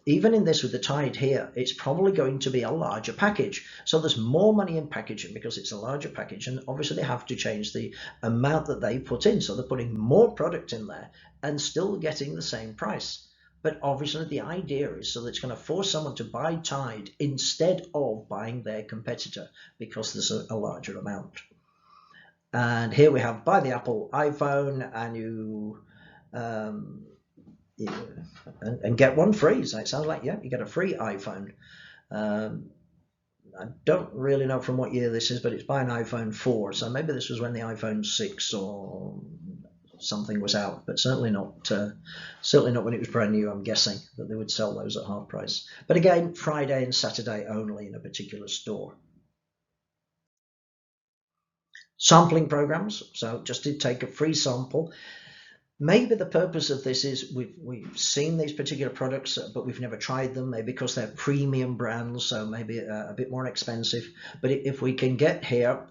Even in this with the Tide here, it's probably going to be a larger package, so there's more money in packaging because it's a larger package, and obviously they have to change the amount that they put in, so they're putting more product in there and still getting the same price. But obviously the idea is so that it's going to force someone to buy Tide instead of buying their competitor, because there's a larger amount. And here we have buy the Apple iPhone and you and get one free. So it sounds like, yeah, you get a free iPhone. I don't really know from what year this is, but it's by an iPhone 4. So maybe this was when the iPhone 6 or something was out, but certainly not when it was brand new. I'm guessing that they would sell those at half price. But again, Friday and Saturday only in a particular store. Sampling programs. So just to take a free sample. Maybe the purpose of this is we've seen these particular products, but we've never tried them, maybe because they're premium brands, so maybe a bit more expensive. But if we can get here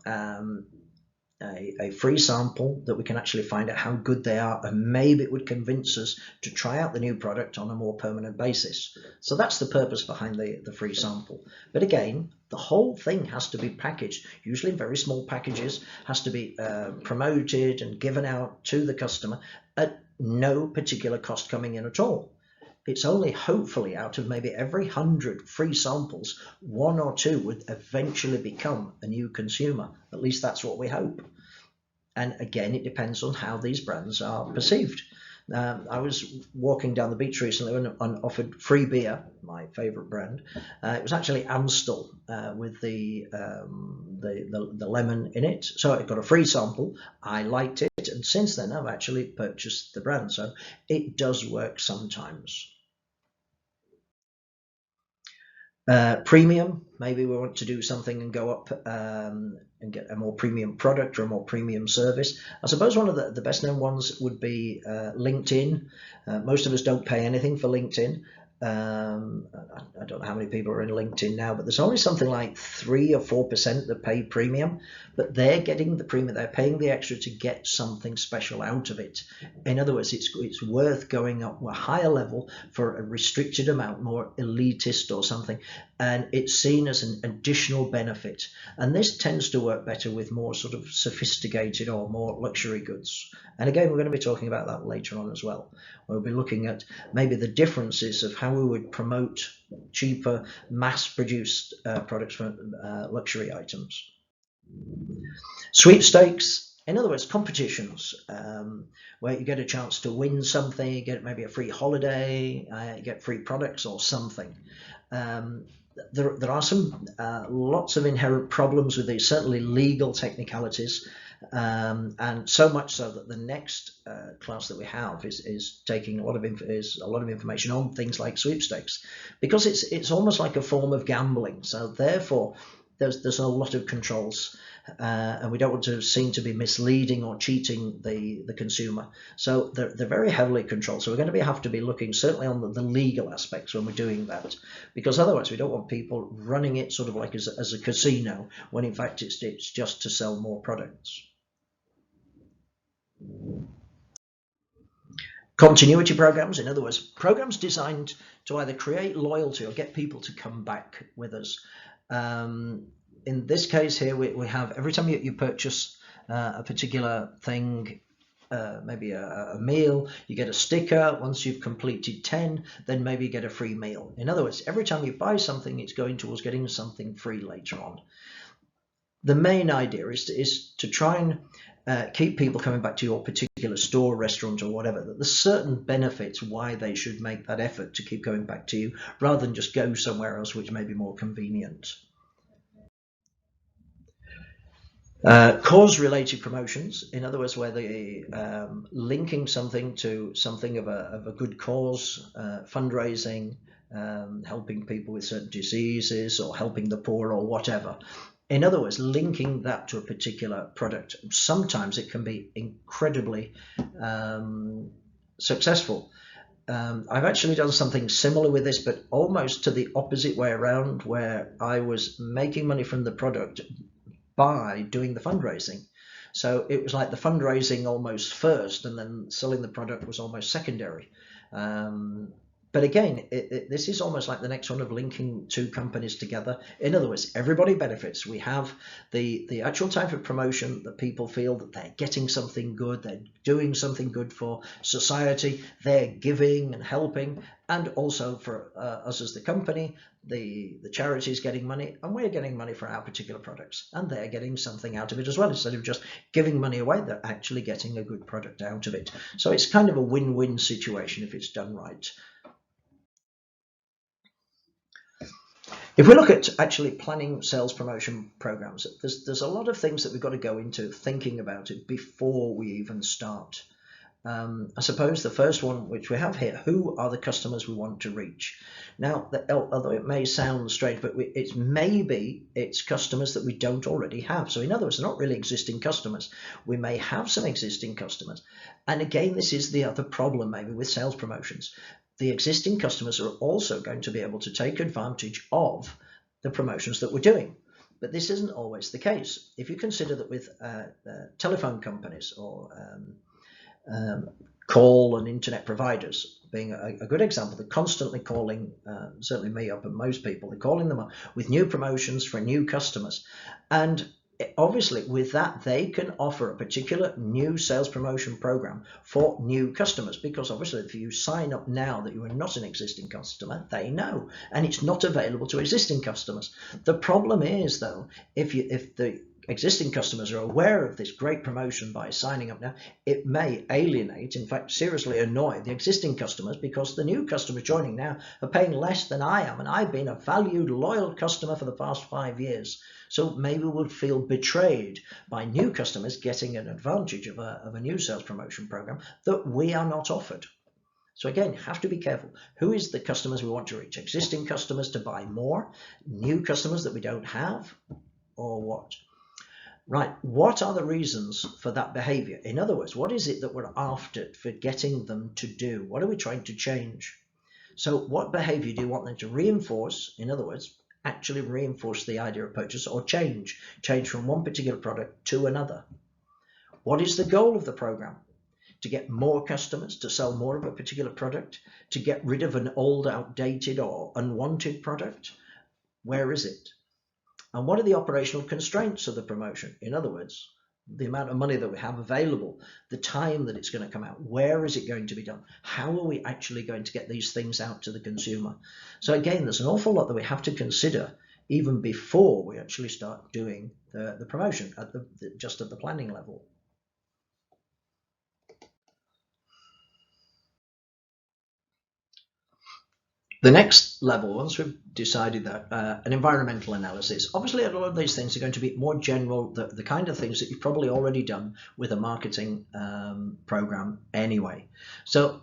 a free sample that we can actually find out how good they are, and maybe it would convince us to try out the new product on a more permanent basis. So that's the purpose behind the free sample. But again, the whole thing has to be packaged, usually in very small packages, has to be promoted and given out to the customer at no particular cost coming in at all. It's only hopefully out of maybe every 100 free samples, 1 or 2 would eventually become a new consumer. At least that's what we hope. And again, it depends on how these brands are perceived. I was walking down the beach recently and offered free beer, my favourite brand. It was actually Amstel with the lemon in it. So I got a free sample. I liked it, and since then I've actually purchased the brand. So it does work sometimes. Premium, maybe we want to do something and go up and get a more premium product or a more premium service. I suppose one of the best known ones would be LinkedIn. Most of us don't pay anything for LinkedIn. I don't know how many people are in LinkedIn now, but there's only something like 3 or 4% that pay premium, but they're getting the premium, they're paying the extra to get something special out of it. In other words, it's worth going up a higher level for a restricted amount, more elitist or something, and it's seen as an additional benefit. And this tends to work better with more sort of sophisticated or more luxury goods. And again, we're going to be talking about that later on as well. We'll be looking at maybe the differences of how we would promote cheaper, mass-produced products for luxury items. Sweepstakes, in other words, competitions, where you get a chance to win something, you get maybe a free holiday, you get free products or something. There are some lots of inherent problems with these, certainly legal technicalities, and so much so that the next class that we have is taking a lot of information on things like sweepstakes, because it's almost like a form of gambling. So therefore, there's a lot of controls, and we don't want to seem to be misleading or cheating the consumer. So they're very heavily controlled. So we're going to have to be looking certainly on the legal aspects when we're doing that, because otherwise we don't want people running it sort of like as a casino, when in fact it's just to sell more products. Continuity programs, in other words, programs designed to either create loyalty or get people to come back with us. In this case here, we have every time you purchase a particular thing, maybe a meal, you get a sticker. Once you've completed 10, then maybe you get a free meal. In other words, every time you buy something, it's going towards getting something free later on. The main idea is to try and keep people coming back to your particular store, restaurant, or whatever. That there's certain benefits why they should make that effort to keep going back to you, rather than just go somewhere else which may be more convenient. Cause-related promotions, in other words, where they linking something to something of a good cause, fundraising, helping people with certain diseases, or helping the poor, or whatever. In other words, linking that to a particular product. Sometimes it can be incredibly successful. I've actually done something similar with this, but almost to the opposite way around, where I was making money from the product by doing the fundraising. So it was like the fundraising almost first, and then selling the product was almost secondary. But again, this is almost like the next one of linking two companies together. In other words, everybody benefits. We have the actual type of promotion that people feel that they're getting something good, they're doing something good for society, they're giving and helping, and also for us as the company, the charity is getting money, and we're getting money for our particular products, and they're getting something out of it as well. Instead of just giving money away, they're actually getting a good product out of it. So it's kind of a win-win situation if it's done right. If we look at actually planning sales promotion programs, there's a lot of things that we've got to go into thinking about it before we even start. I suppose the first one, which we have here, who are the customers we want to reach? Now, although it may sound strange, but it's customers that we don't already have. So in other words, they're not really existing customers. We may have some existing customers. And again, this is the other problem maybe with sales promotions. The existing customers are also going to be able to take advantage of the promotions that we're doing. But this isn't always the case. If you consider that with telephone companies or call and internet providers being a good example, they're constantly calling, certainly me up and most people, they're calling them up with new promotions for new customers. And obviously with that, they can offer a particular new sales promotion program for new customers, because obviously if you sign up now that you are not an existing customer, they know, and it's not available to existing customers. The problem is though, if the existing customers are aware of this great promotion by signing up now, it may alienate, in fact seriously annoy the existing customers, because the new customers joining now are paying less than I am, and I've been a valued loyal customer for the past 5 years. So maybe we'll feel betrayed by new customers getting an advantage of a new sales promotion program that we are not offered. So again, have to be careful. Who is the customers we want to reach? Existing customers to buy more, new customers that we don't have, or what? Right, what are the reasons for that behavior? In other words, what is it that we're after for getting them to do? What are we trying to change? So what behavior do you want them to reinforce? In other words, actually reinforce the idea of purchase, or change from one particular product to another. What is the goal of the program? To get more customers, to sell more of a particular product, to get rid of an old, outdated, or unwanted product? Where is it? And what are the operational constraints of the promotion? In other words, the amount of money that we have available, the time that it's going to come out, where is it going to be done? How are we actually going to get these things out to the consumer? So again, there's an awful lot that we have to consider even before we actually start doing the promotion just at the planning level. The next level, once we've decided that, an environmental analysis. Obviously, a lot of these things are going to be more general, the kind of things that you've probably already done with a marketing program anyway. So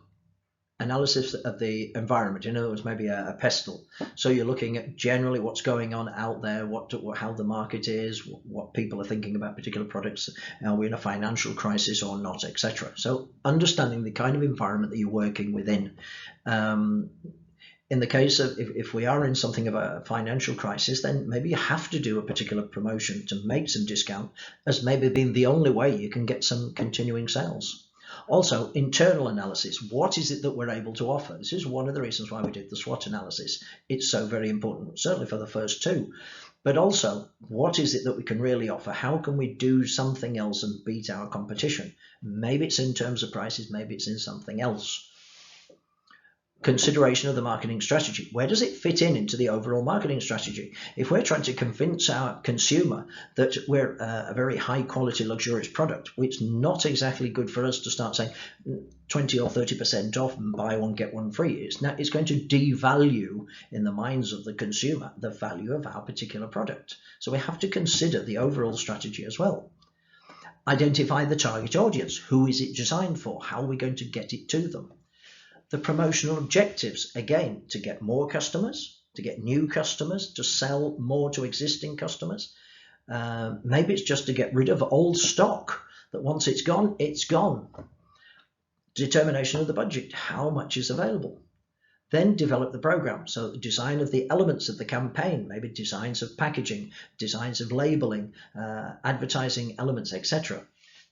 analysis of the environment. In other words, maybe a pestle. So you're looking at generally what's going on out there, how the market is, what people are thinking about particular products, are we in a financial crisis or not, etc. So understanding the kind of environment that you're working within. In the case of if we are in something of a financial crisis, then maybe you have to do a particular promotion to make some discount, as maybe being the only way you can get some continuing sales. Also, internal analysis. What is it that we're able to offer? This is one of the reasons why we did the SWOT analysis. It's so very important, certainly for the first two. But also, what is it that we can really offer? How can we do something else and beat our competition? Maybe it's in terms of prices, maybe it's in something else. Consideration of the marketing strategy. Where does it fit into the overall marketing strategy? If we're trying to convince our consumer that we're a very high quality luxurious product, it's not exactly good for us to start saying 20 or 30% off and buy one get one free. It's going to devalue in the minds of the consumer the value of our particular product. So we have to consider the overall strategy as well. Identify the target audience. Who is it designed for? How are we going to get it to them? The promotional objectives, again, to get more customers, to get new customers, to sell more to existing customers. Maybe it's just to get rid of old stock that once it's gone, it's gone. Determination of the budget, how much is available. Then develop the program. So the design of the elements of the campaign, maybe designs of packaging, designs of labeling, advertising elements, etc.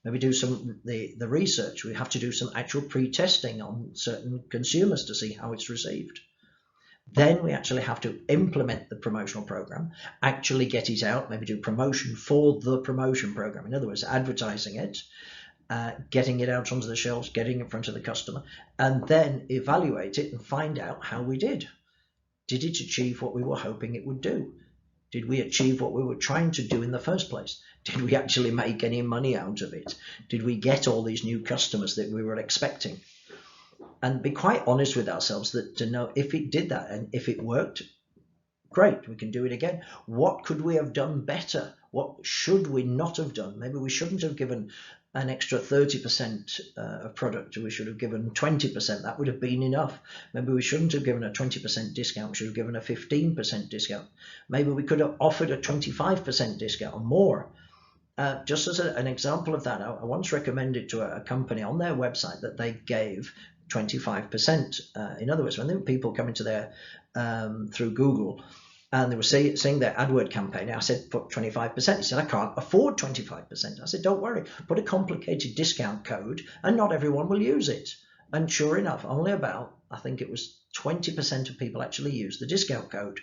Maybe do the research. We have to do some actual pre-testing on certain consumers to see how it's received. Then we actually have to implement the promotional program, actually get it out, maybe do promotion for the promotion program. In other words, advertising it, getting it out onto the shelves, getting it in front of the customer, and then evaluate it and find out how we did. Did it achieve what we were hoping it would do? Did we achieve what we were trying to do in the first place? Did we actually make any money out of it? Did we get all these new customers that we were expecting? And be quite honest with ourselves that to know if it did that and if it worked, great, we can do it again. What could we have done better? What should we not have done? Maybe we shouldn't have given an extra 30% of product. We should have given 20%. That would have been enough. Maybe we shouldn't have given a 20% discount. We should have given a 15% discount. Maybe we could have offered a 25% discount or more. Just as an example of that, I once recommended to a company on their website that they gave 25%. In other words, when there were people coming to their through Google and they were seeing their AdWord campaign, I said, put 25%. He said, I can't afford 25%. I said, don't worry, put a complicated discount code and not everyone will use it. And sure enough, only about, I think it was 20% of people actually used the discount code.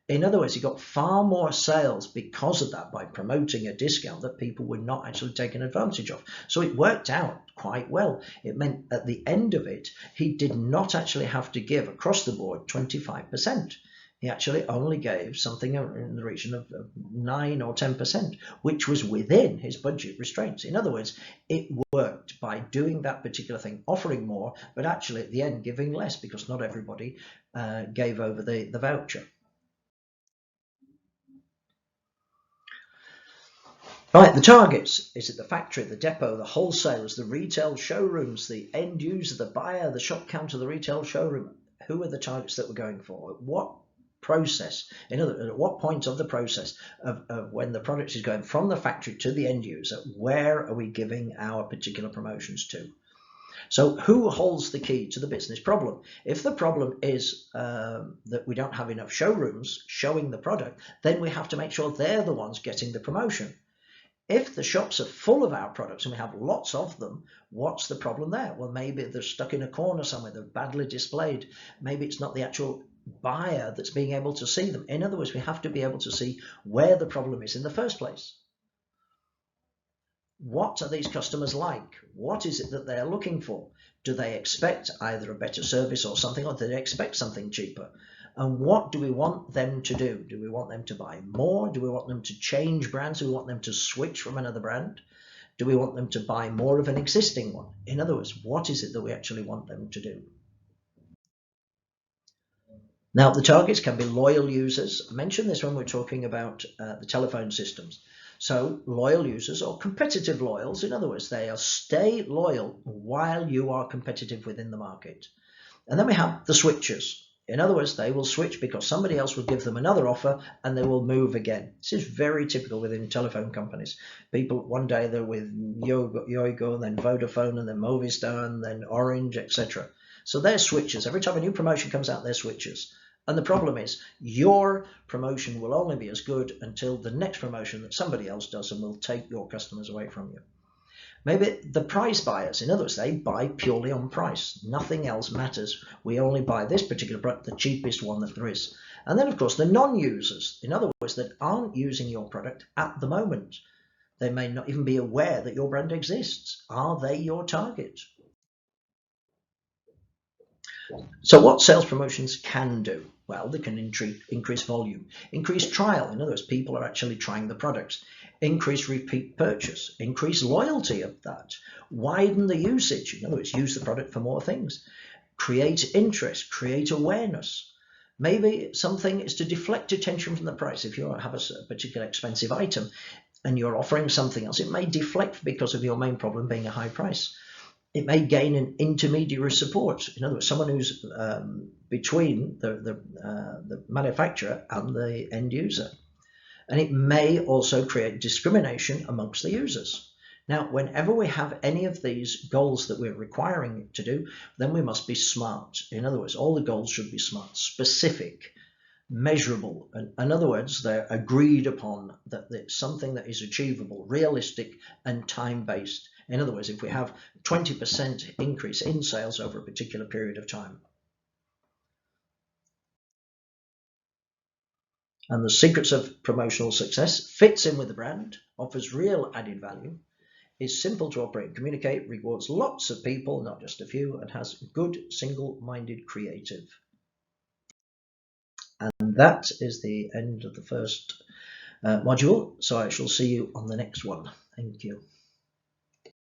In other words, you got far more sales because of that by promoting a discount that people were not actually taking advantage of. So it worked out quite well. It meant at the end of it, he did not actually have to give across the board 25%. He actually only gave something in the region of 9 or 10%, which was within his budget restraints. In other words, it worked by doing that particular thing, offering more, but actually at the end giving less because not everybody gave over the voucher. Right, the targets. Is it the factory, the depot, the wholesalers, the retail showrooms, the end user, the buyer, the shop counter, the retail showroom? Who are the targets that we're going for? At what process? In other words, at what point of the process of when the product is going from the factory to the end user, where are we giving our particular promotions to? So who holds the key to the business problem? If the problem is that we don't have enough showrooms showing the product, then we have to make sure they're the ones getting the promotion. If the shops are full of our products and we have lots of them, what's the problem there? Well, maybe they're stuck in a corner somewhere, they're badly displayed. Maybe it's not the actual buyer that's being able to see them. In other words, we have to be able to see where the problem is in the first place. What are these customers like? What is it that they're looking for? Do they expect either a better service or something, or do they expect something cheaper? And what do we want them to do? Do we want them to buy more? Do we want them to change brands? Do we want them to switch from another brand? Do we want them to buy more of an existing one? In other words, what is it that we actually want them to do? Now, the targets can be loyal users. I mentioned this when we're talking about the telephone systems. So loyal users or competitive loyals, in other words, they are stay loyal while you are competitive within the market. And then we have the switchers. In other words, they will switch because somebody else will give them another offer and they will move again. This is very typical within telephone companies. People, one day they're with Yoigo, then Vodafone, and then Movistar, and then Orange, etc. So they're switchers. Every time a new promotion comes out, they're switchers. And the problem is your promotion will only be as good until the next promotion that somebody else does and will take your customers away from you. Maybe the price buyers, in other words, they buy purely on price. Nothing else matters. We only buy this particular product, the cheapest one that there is. And then, of course, the non-users, in other words, that aren't using your product at the moment. They may not even be aware that your brand exists. Are they your target? So what sales promotions can do? Well, they can increase volume, increase trial. In other words, people are actually trying the products, increase repeat purchase, increase loyalty of that, widen the usage. In other words, use the product for more things, create interest, create awareness. Maybe something is to deflect attention from the price. If you have a particular expensive item and you're offering something else, it may deflect because of your main problem being a high price. It may gain an intermediary support. In other words, someone who's between the manufacturer and the end user. And it may also create discrimination amongst the users. Now, whenever we have any of these goals that we're requiring it to do, then we must be smart. In other words, all the goals should be smart, specific, measurable. And in other words, they're agreed upon, that it's something that is achievable, realistic, and time-based. In other words, if we have 20% increase in sales over a particular period of time. And the secrets of promotional success: fits in with the brand, offers real added value, is simple to operate and communicate, rewards lots of people, not just a few, and has good single-minded creative. And that is the end of the first module. So I shall see you on the next one. Thank you.